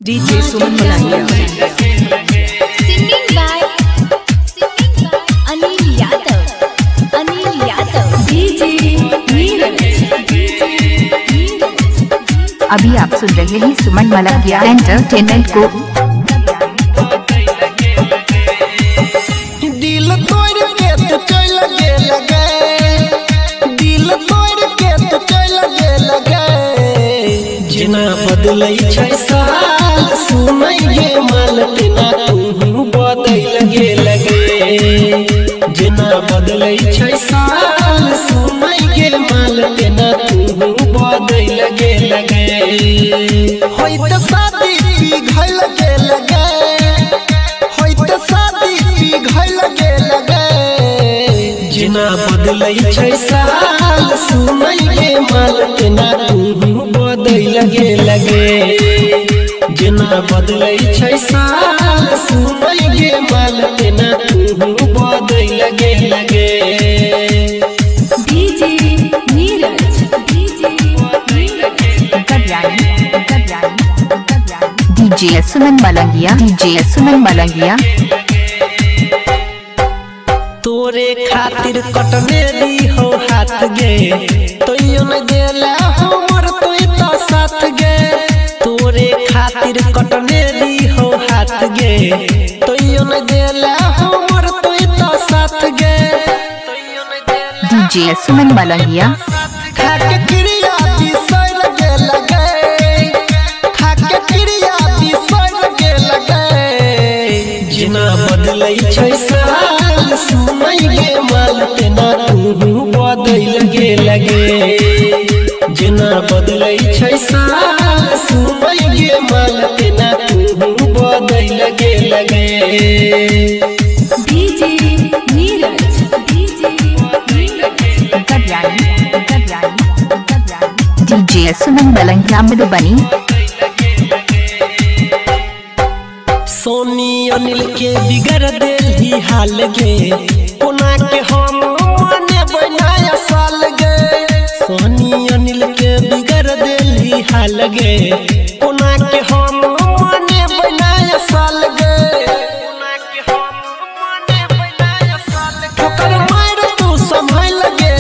DJ Suman Malania. Singing by Anil Yadav. Anil Yadav. DJ Neeraj. अभी आप सुन रहे हैं सुमन मलंगिया एंटरटेनमेंट को। दिल तोड़ के तो चल लगे, दिल तोड़ के तो चल लगे, जना बदलै छै साल सुनै गे मालत ना तू बदल लगे, जना बदलै छै साल सुनै गे मालत ना तू बदल लगे, होय त शादी पिघल लगे, होय त शादी पिघल लगे, जना बदलै छै साल सुनै गे मालत ना तू बदल लगे, जना बदलै छै साल सुनै गे मालत ना तू बदल लगे। DJ नीरज. DJ सुमन मलंगिया। DJ सुमन मलंगिया। तोरे खातिर कटने दी हो हाथ गे, तोयो न गेला हमर तोय तो साथ गे, तोरे खातिर कटने दी हो हाथ गे, तोयो न गेला हमर तोय तो साथ गे, DJ सुमन मलंगिया। खाके क्रिया बिसर लगे, खाके क्रिया बिसर लगे, जना बदलै छै साल सुनै गे मालत ना तू बदल लगे, जना बदलै छै साल सुनै गे मालत ना तू बदल लगे। DJ नीरज. DJ सुमन मलंगिया मधुबनी। सोनी अनिल के बिगड़ देली हाल गे, कोना के हम माने बनाया साल गे, सोनी अनिल के बिगड़ देली हाल गे, कोना के हम माने बनाया साल गे, ठोकर मार तू संभल लगे,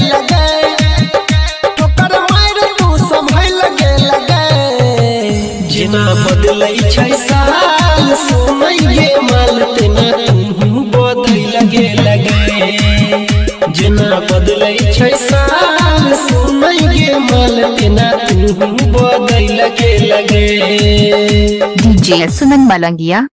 ठोकर मार तू संभल लगे, जना बदलै छै साल सुनै गे मालत ना तू बदल लगे, जना बदलै छै साल सुनै गे मालत ना तू बदल लगे। DJ सुमन मलंगिया।